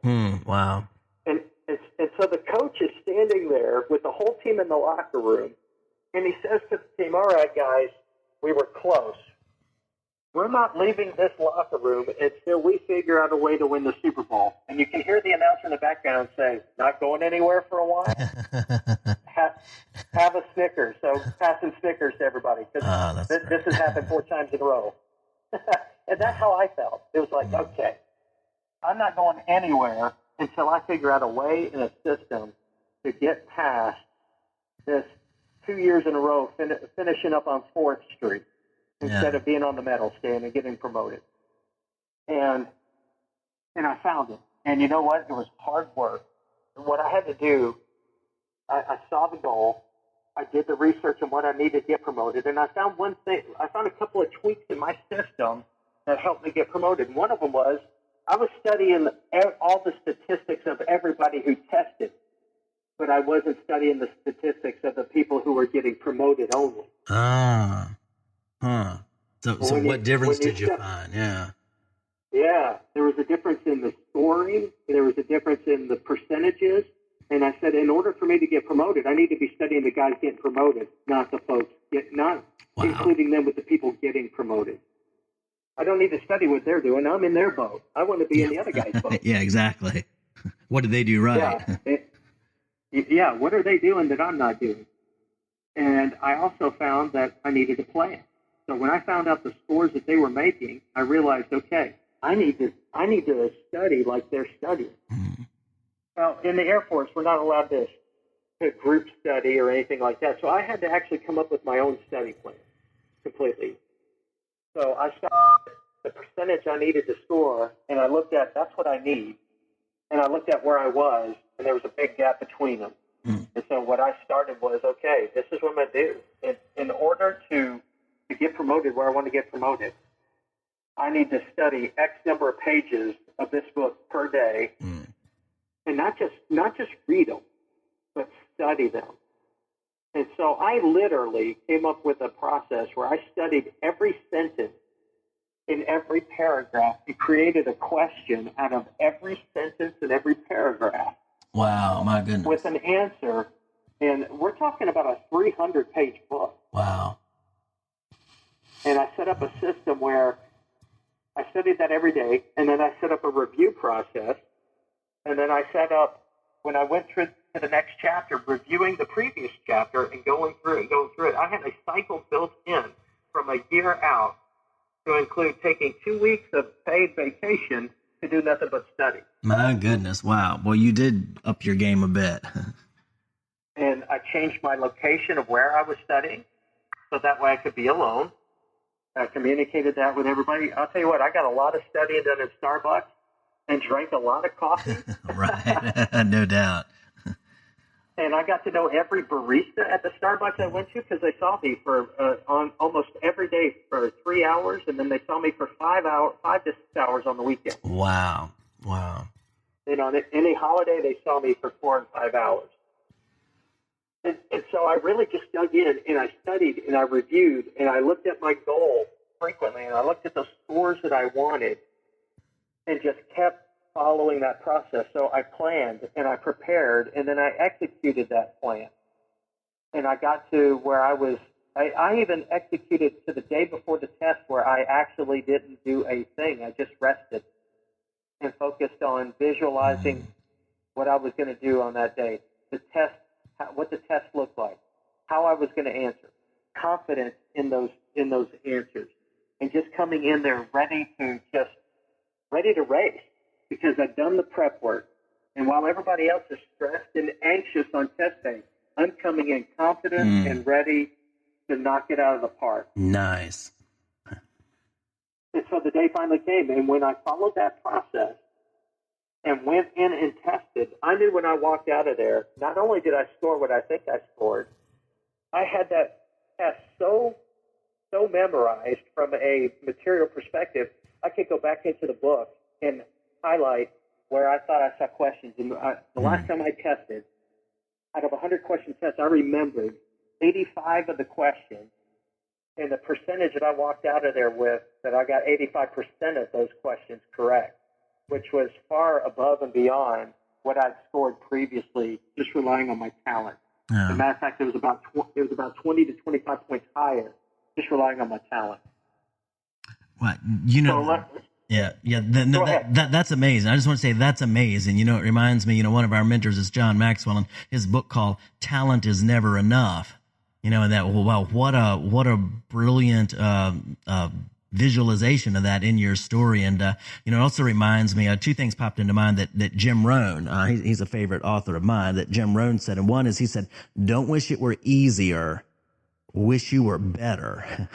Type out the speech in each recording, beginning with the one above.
Wow. And so the coach is standing there with the whole team in the locker room, and he says to the team, all right, guys, we were close. We're not leaving this locker room until we figure out a way to win the Super Bowl. And you can hear the announcer in the background say, not going anywhere for a while? Have a Snickers. So passing Snickers to everybody. Because this has happened 4 times in a row. And that's how I felt. It was like, okay, I'm not going anywhere until I figure out a way and a system to get past this 2 years in a row finishing up on 4th Street instead of being on the medal stand and getting promoted. And I found it. And you know what? It was hard work. And what I had to do, I saw the goal. I did the research on what I needed to get promoted. And I found one thing. I found a couple of tweaks in my system that helped me get promoted. And one of them was I was studying all the statistics of everybody who tested, but I wasn't studying the statistics of the people who were getting promoted only. So what difference did you find? Yeah, there was a difference in the scoring. There was a difference in the percentages. And I said, in order for me to get promoted, I need to be studying the guys getting promoted, not the folks, including them with the people getting promoted. I don't need to study what they're doing. I'm in their boat. I want to be in the other guy's boat. Yeah, exactly. What did they do right? Yeah, what are they doing that I'm not doing? And I also found that I needed a plan. So when I found out the scores that they were making, I realized, okay, I need to study like they're studying. Now, in the Air Force, we're not allowed to group study or anything like that. So I had to actually come up with my own study plan completely. So I started the percentage I needed to score, and I looked at that's what I need. And I looked at where I was, and there was a big gap between them. And so what I started was, okay, this is what I'm going to do. In order to get promoted where I want to get promoted, I need to study X number of pages of this book per day, and not just read them, but study them. And so I literally came up with a process where I studied every sentence in every paragraph and created a question out of every sentence in every paragraph. Wow, my goodness. With an answer, and we're talking about a 300-page book. Wow. And I set up a system where I studied that every day, and then I set up a review process, and then I set up, when I went through to the next chapter, reviewing the previous chapter and going through it. I had a cycle built in from a year out to include taking 2 weeks of paid vacation to do nothing but study. My goodness, wow. Well, you did up your game a bit. And I changed my location of where I was studying, so that way I could be alone. I communicated that with everybody. I'll tell you what, I got a lot of studying done at Starbucks and drank a lot of coffee. Right, no doubt. And I got to know every barista at the Starbucks I went to because they saw me for on almost every day for 3 hours, and then they saw me for 5 to 6 hours on the weekend. Wow. And on any holiday, they saw me for 4 and 5 hours. And so I really just dug in, and I studied, and I reviewed, and I looked at my goal frequently, and I looked at the scores that I wanted, and just kept following that process. So I planned, and I prepared, and then I executed that plan. And I got to where I even executed to the day before the test where I actually didn't do a thing. I just rested and focused on visualizing what I was going to do on that day, the test, what the test looked like, how I was going to answer, confidence in those answers, and just coming in there ready to race because I've done the prep work. And while everybody else is stressed and anxious on test day, I'm coming in confident and ready to knock it out of the park. Nice. And so the day finally came, and when I followed that process and went in and tested, I knew when I walked out of there, not only did I score what I think I scored, I had that test so memorized from a material perspective, I could go back into the book and highlight where I thought I saw questions. And the last time I tested, out of 100 question tests, I remembered 85 of the questions, and the percentage that I walked out of there with, that I got 85% of those questions correct. which was far above and beyond what I'd scored previously, just relying on my talent. As a matter of fact, it was about 20 to 25 points higher, just relying on my talent. What that's amazing. I just want to say that's amazing. You know, it reminds me. You know, one of our mentors is John Maxwell, and his book called "Talent Is Never Enough." You know, and that what a brilliant visualization of that in your story. And you know, it also reminds me. Two things popped into mind that Jim Rohn, he's a favorite author of mine. That Jim Rohn said, and one is he said, "Don't wish it were easier, wish you were better."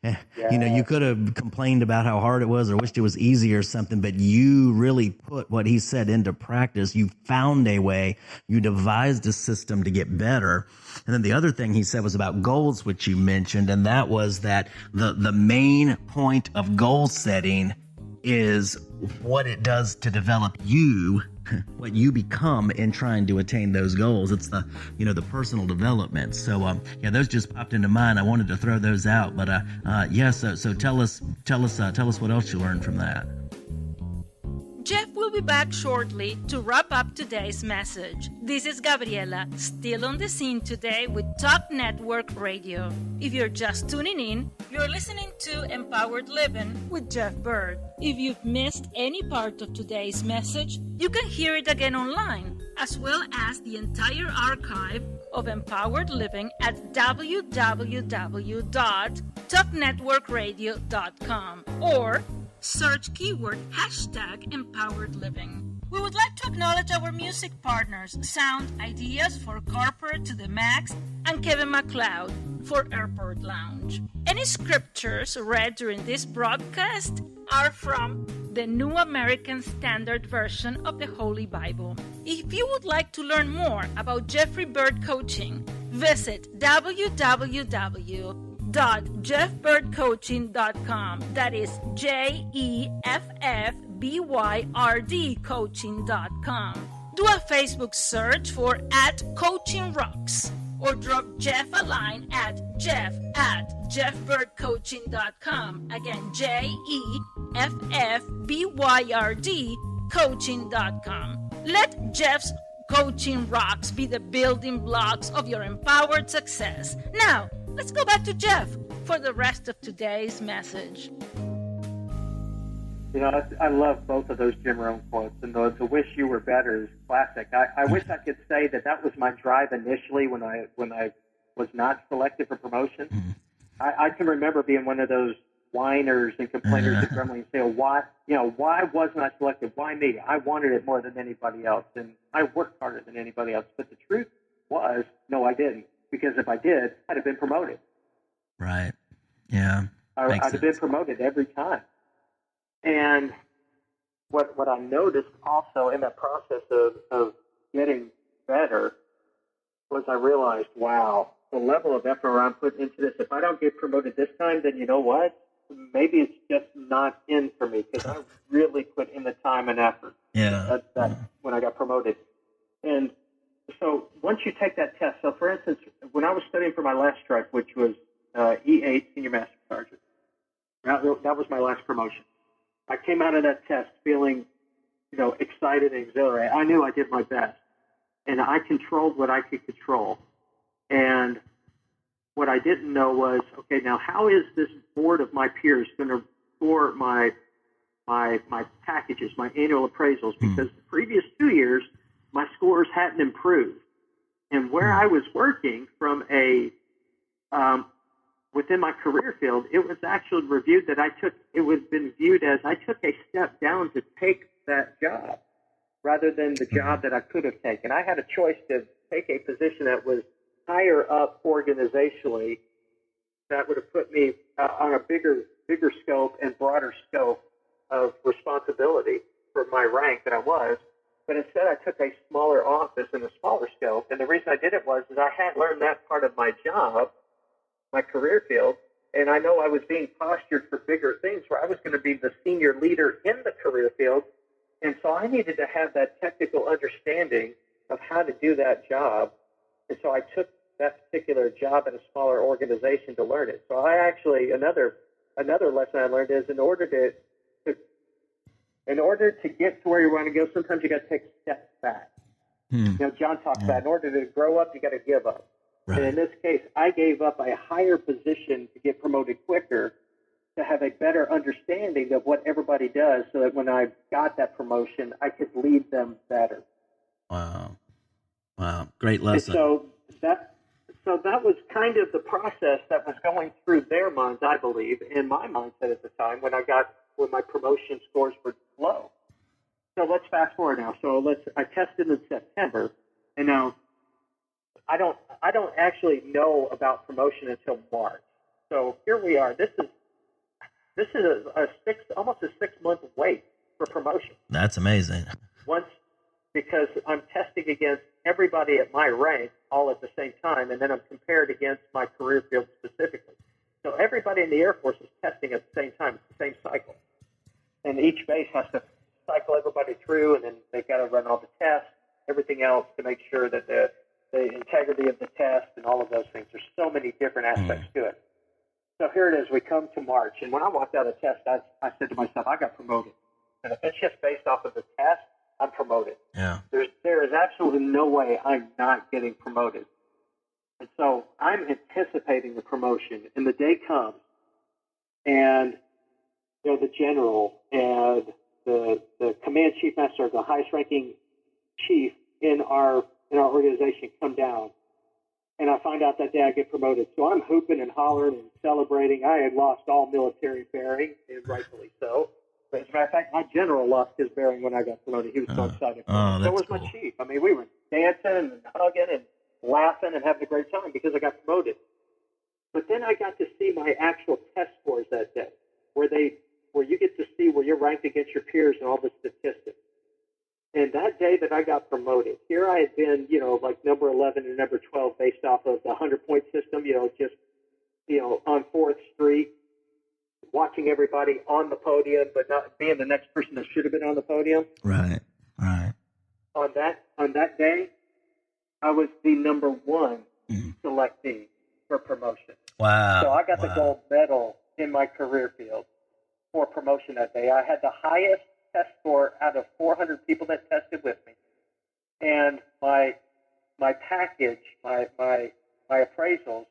Yeah. You know, you could have complained about how hard it was or wished it was easy or something, but you really put what he said into practice. You found a way. You devised a system to get better. And then the other thing he said was about goals, which you mentioned, and that was that the main point of goal setting is what it does to develop you, what you become in trying to attain those goals. It's the personal development. So, those just popped into mind. I wanted to throw those out, but, so tell us what else you learned from that. Jeff will be back shortly to wrap up today's message. This is Gabriela, still on the scene today with Talk Network Radio. If you're just tuning in, you're listening to Empowered Living with Jeff Byrd. If you've missed any part of today's message, you can hear it again online, as well as the entire archive of Empowered Living at www.talknetworkradio.com or search keyword #Empowered Living. We would like to acknowledge our music partners, Sound Ideas for Corporate to the Max, and Kevin MacLeod for Airport Lounge. Any scriptures read during this broadcast are from the New American Standard Version of the Holy Bible. If you would like to learn more about Jeffrey Byrd Coaching, visit www.jeffbyrdcoaching.com. That is JEFFBYRD coaching.com. Do a Facebook search for @CoachingRocks or drop Jeff a line at jeff@jeffbyrdcoaching.com. Again, JEFFBYRD coaching.com. Let Jeff's Coaching Rocks be the building blocks of your empowered success. Now, let's go back to Jeff for the rest of today's message. You know, I love both of those Jim Rohn quotes, and the "wish you were better" is classic. I wish I could say that was my drive initially when I was not selected for promotion. Mm-hmm. I can remember being one of those whiners and complainers and grumbling and saying, why wasn't I selected? Why me? I wanted it more than anybody else, and I worked harder than anybody else. But the truth was, no, I didn't, because if I did, I'd have been promoted. Right. Yeah. I'd have been promoted every time. And what I noticed also in that process of getting better was I realized, wow, the level of effort I'm putting into this, if I don't get promoted this time, then you know what? Maybe it's just not in for me, because I really put in the time and effort. Yeah. When I got promoted. And so once you take that test, so for instance, when I was studying for my last stripe, which was E8, Senior Master Sergeant, that was my last promotion. I came out of that test feeling, excited and exhilarated. I knew I did my best, and I controlled what I could control. And what I didn't know was, okay, now how is this board of my peers going to score my packages, my annual appraisals? Because the previous 2 years, my scores hadn't improved. And where I was working from within my career field, it was actually reviewed that it was been viewed as I took a step down to take that job rather than the job that I could have taken. I had a choice to take a position that was higher up organizationally that would have put me on a bigger scope and broader scope of responsibility for my rank than I was. But instead, I took a smaller office and a smaller scope. And the reason I did it was that I had learned that part of my job, my career field, and I know I was being postured for bigger things where I was going to be the senior leader in the career field. And so I needed to have that technical understanding of how to do that job. And so I took that particular job in a smaller organization to learn it. So I actually, another lesson I learned is in order to in order to get to where you want to go, sometimes you got to take steps back. John talks about in order to grow up, you got to give up. Right. And in this case, I gave up a higher position to get promoted quicker, to have a better understanding of what everybody does, so that when I got that promotion, I could lead them better. Wow. Great lesson. And so that was kind of the process that was going through their minds, I believe, and my mindset at the time when my promotion scores were low. So let's fast forward now. I tested in September, and now I don't actually know about promotion until March. So here we are. This is almost a 6-month wait for promotion. That's amazing. Because I'm testing against everybody at my rank all at the same time, and then I'm compared against my career field specifically. So everybody in the Air Force is testing at the same time. It's the same cycle. And each base has to cycle everybody through, and then they've got to run all the tests, everything else to make sure that the integrity of the test and all of those things. There's so many different aspects to it. So here it is. We come to March, and when I walked out of the test, I said to myself, I got promoted. And if it's just based off of the test, I'm promoted. Yeah. There is absolutely no way I'm not getting promoted. And so I'm anticipating the promotion, and the day comes, and the general and the command chief master, the highest ranking chief in our organization, come down, and I find out that day I get promoted. So I'm hooping and hollering and celebrating. I had lost all military bearing, and rightfully so. But as a matter of fact, my general lost his bearing when I got promoted. He was so excited. So was my chief. I mean, we were dancing and hugging and laughing and having a great time because I got promoted. But then I got to see my actual test scores that day, where you get to see where you're ranked against your peers and all the statistics. And that day that I got promoted, here I had been, like number 11 and number 12 based off of the 100-point system, on 4th Street, watching everybody on the podium, but not being the next person that should have been on the podium. Right. On that day, I was the number 1 selectee for promotion. Wow. So I got the gold medal in my career field for promotion that day. I had the highest test score out of 400 people that tested with me, and my package, my appraisals,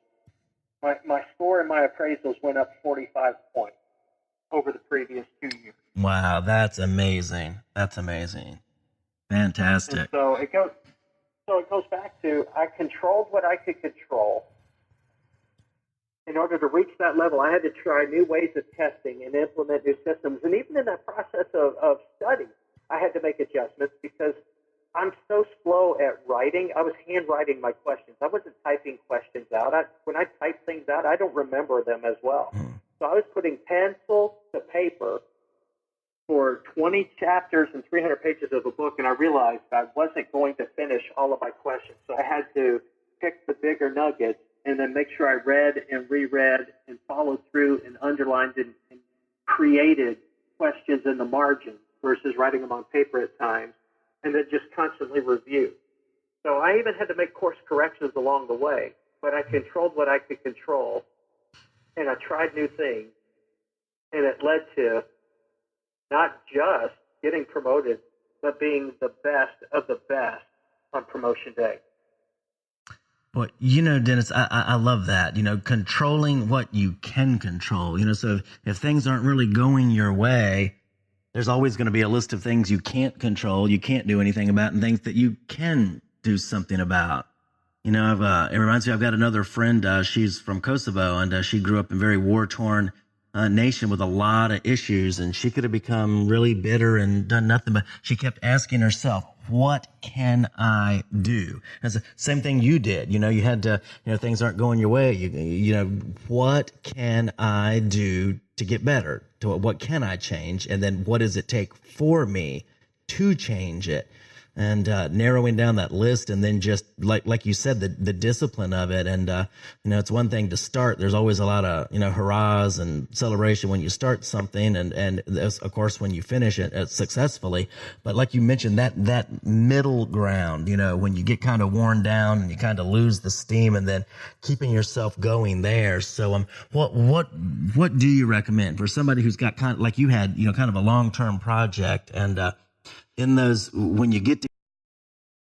my score in my appraisals went up 45 points over the previous 2 years. Wow, that's amazing. Fantastic. And so it goes back to, I controlled what I could control. In order to reach that level, I had to try new ways of testing and implement new systems. And even in that process of study, I had to make adjustments because I'm so slow at writing. I was handwriting my questions. I wasn't typing questions out. When I type things out, I don't remember them as well. So I was putting pencil to paper for 20 chapters and 300 pages of a book, and I realized I wasn't going to finish all of my questions. So I had to pick the bigger nuggets and then make sure I read and reread and followed through and underlined and created questions in the margin versus writing them on paper at times, and then just constantly review. So I even had to make course corrections along the way, but I controlled what I could control, and I tried new things, and it led to not just getting promoted, but being the best of the best on promotion day. Well, Dennis, I love that, controlling what you can control, so if things aren't really going your way, there's always going to be a list of things you can't control, you can't do anything about, and things that you can do something about. It reminds me, I've got another friend, she's from Kosovo, and she grew up in a very war-torn nation with a lot of issues, and she could have become really bitter and done nothing, but she kept asking herself, what can I do? That's the same thing you did. You had to, things aren't going your way. What can I do to get better? What can I change? And then what does it take for me to change it? narrowing down that list, and then just like you said, the discipline of it. And it's one thing to start. There's always a lot of hurrahs and celebration when you start something, and of course when you finish it successfully. But like you mentioned, that middle ground, when you get kind of worn down and you kind of lose the steam, and then keeping yourself going there. So what do you recommend for somebody who's got kind of like you had, kind of a long-term project, and in those, when you get to